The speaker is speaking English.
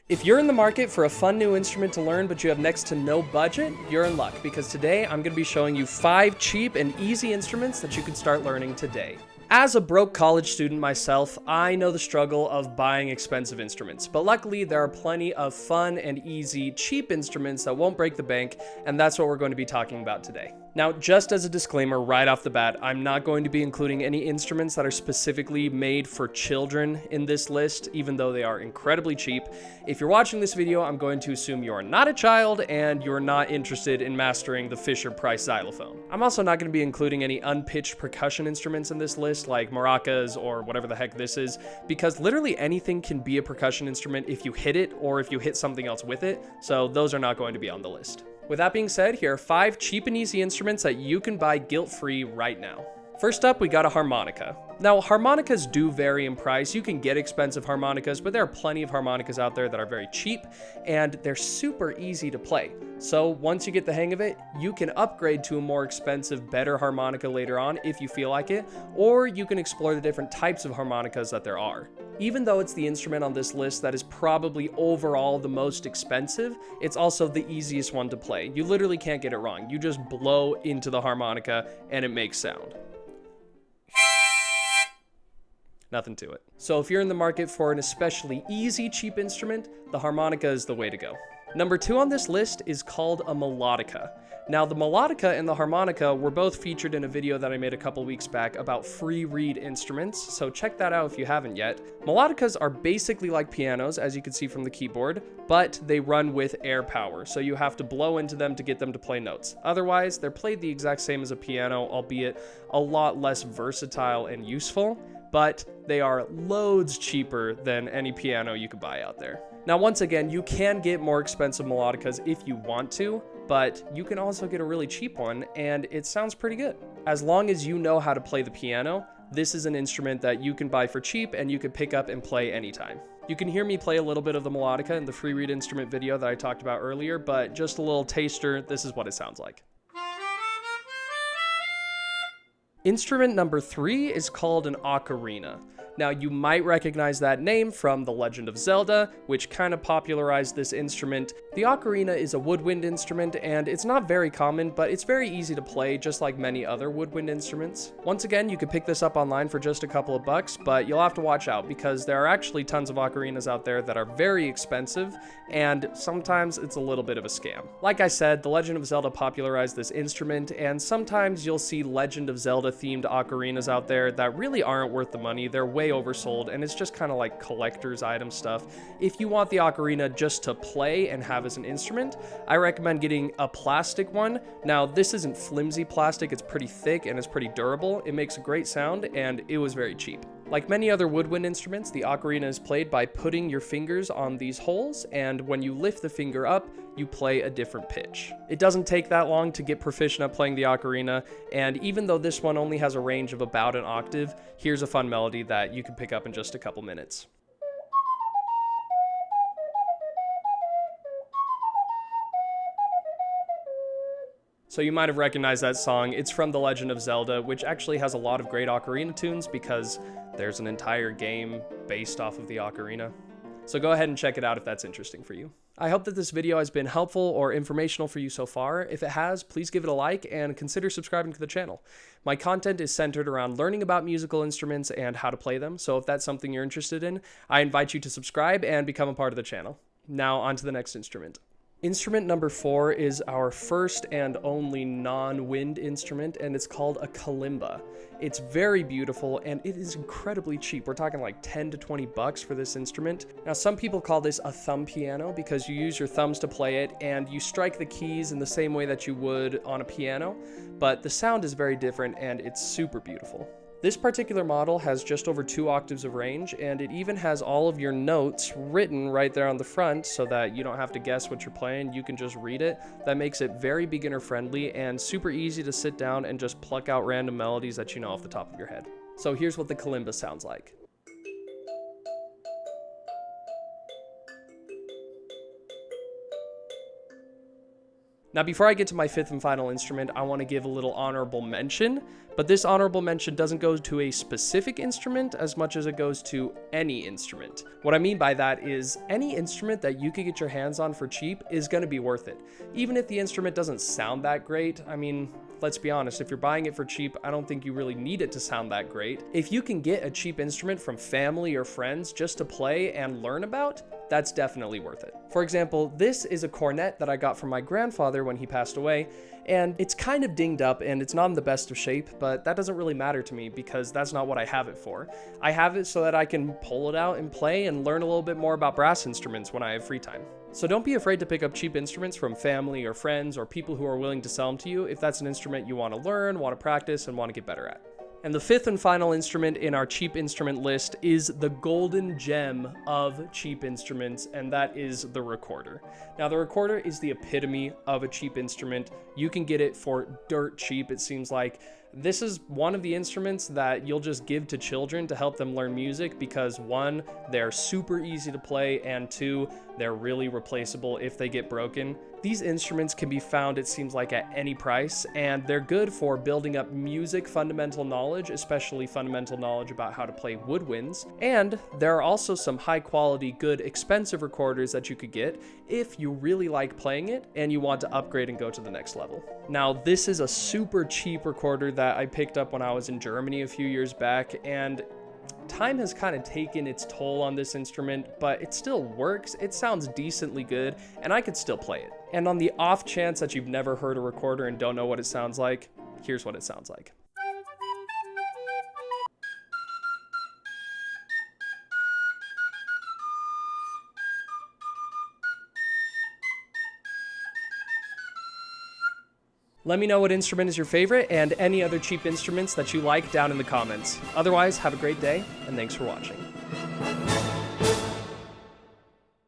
If you're in the market for a fun new instrument to learn but you have next to no budget, you're in luck because today I'm going to be showing you 5 cheap and easy instruments that you can start learning today. As a broke college student myself, I know the struggle of buying expensive instruments, but luckily there are plenty of fun and easy, cheap instruments that won't break the bank, and that's what we're going to be talking about today. Now, just as a disclaimer right off the bat, I'm not going to be including any instruments that are specifically made for children in this list, even though they are incredibly cheap. If you're watching this video, I'm going to assume you're not a child and you're not interested in mastering the Fisher-Price xylophone. I'm also not going to be including any unpitched percussion instruments in this list, like maracas or whatever the heck this is, because literally anything can be a percussion instrument if you hit it or if you hit something else with it, so those are not going to be on the list. With that being said, here are 5 cheap and easy instruments that you can buy guilt-free right now. First up, we got a harmonica. Now, harmonicas do vary in price. You can get expensive harmonicas, but there are plenty of harmonicas out there that are very cheap, and they're super easy to play. So once you get the hang of it, you can upgrade to a more expensive, better harmonica later on if you feel like it, or you can explore the different types of harmonicas that there are. Even though it's the instrument on this list that is probably overall the most expensive, it's also the easiest one to play. You literally can't get it wrong. You just blow into the harmonica and it makes sound. Nothing to it. So if you're in the market for an especially easy, cheap instrument, the harmonica is the way to go. Number 2 on this list is called a melodica. Now, the melodica and the harmonica were both featured in a video that I made a couple weeks back about free reed instruments, so check that out if you haven't yet. Melodicas are basically like pianos, as you can see from the keyboard, but they run with air power, so you have to blow into them to get them to play notes. Otherwise, they're played the exact same as a piano, albeit a lot less versatile and useful, but they are loads cheaper than any piano you could buy out there. Now, once again, you can get more expensive melodicas if you want to, but you can also get a really cheap one, and it sounds pretty good. As long as you know how to play the piano, this is an instrument that you can buy for cheap and you can pick up and play anytime. You can hear me play a little bit of the melodica in the free reed instrument video that I talked about earlier, but just a little taster, this is what it sounds like. Instrument number 3 is called an ocarina. Now, you might recognize that name from The Legend of Zelda, which kind of popularized this instrument. The ocarina is a woodwind instrument, and it's not very common, but it's very easy to play, just like many other woodwind instruments. Once again, you can pick this up online for just a couple of bucks, but you'll have to watch out because there are actually tons of ocarinas out there that are very expensive, and sometimes it's a little bit of a scam. Like I said, The Legend of Zelda popularized this instrument, and sometimes you'll see Legend of Zelda themed ocarinas out there that really aren't worth the money. They're way oversold, and it's just kind of like collector's item stuff. If you want the ocarina just to play and have as an instrument, I recommend getting a plastic one. Now, this isn't flimsy plastic, it's pretty thick and it's pretty durable. It makes a great sound, and it was very cheap. Like many other woodwind instruments, the ocarina is played by putting your fingers on these holes, and when you lift the finger up, you play a different pitch. It doesn't take that long to get proficient at playing the ocarina, and even though this one only has a range of about an octave, here's a fun melody that you can pick up in just a couple minutes. So you might have recognized that song. It's from The Legend of Zelda, which actually has a lot of great ocarina tunes because there's an entire game based off of the ocarina. So go ahead and check it out if that's interesting for you. I hope that this video has been helpful or informational for you so far. If it has, please give it a like and consider subscribing to the channel. My content is centered around learning about musical instruments and how to play them, so if that's something you're interested in, I invite you to subscribe and become a part of the channel. Now on to the next instrument. Instrument number 4 is our first and only non-wind instrument, and it's called a kalimba. It's very beautiful, and it is incredibly cheap. We're talking like 10 to 20 bucks for this instrument. Now, some people call this a thumb piano because you use your thumbs to play it, and you strike the keys in the same way that you would on a piano, but the sound is very different, and it's super beautiful. This particular model has just over 2 octaves of range, and it even has all of your notes written right there on the front so that you don't have to guess what you're playing, you can just read it. That makes it very beginner friendly and super easy to sit down and just pluck out random melodies that you know off the top of your head. So here's what the kalimba sounds like. Now, before I get to my fifth and final instrument, I want to give a little honorable mention, but this honorable mention doesn't go to a specific instrument as much as it goes to any instrument. What I mean by that is any instrument that you could get your hands on for cheap is going to be worth it. Even if the instrument doesn't sound that great, I mean, let's be honest, if you're buying it for cheap, I don't think you really need it to sound that great. If you can get a cheap instrument from family or friends just to play and learn about, that's definitely worth it. For example, this is a cornet that I got from my grandfather when he passed away, and it's kind of dinged up and it's not in the best of shape, but that doesn't really matter to me because that's not what I have it for. I have it so that I can pull it out and play and learn a little bit more about brass instruments when I have free time. So don't be afraid to pick up cheap instruments from family or friends or people who are willing to sell them to you if that's an instrument you want to learn, want to practice, and want to get better at. And the fifth and final instrument in our cheap instrument list is the golden gem of cheap instruments, and that is the recorder. Now, the recorder is the epitome of a cheap instrument. You can get it for dirt cheap, it seems like. This is one of the instruments that you'll just give to children to help them learn music because one, they're super easy to play, and two, they're really replaceable if they get broken. These instruments can be found, it seems like, at any price, and they're good for building up music fundamental knowledge, especially fundamental knowledge about how to play woodwinds. And there are also some high quality, good, expensive recorders that you could get if you really like playing it and you want to upgrade and go to the next level. Now, this is a super cheap recorder that I picked up when I was in Germany a few years back, and time has kind of taken its toll on this instrument, but it still works, it sounds decently good, and I could still play it. And on the off chance that you've never heard a recorder and don't know what it sounds like, here's what it sounds like. Let me know what instrument is your favorite and any other cheap instruments that you like down in the comments. Otherwise, have a great day, and thanks for watching.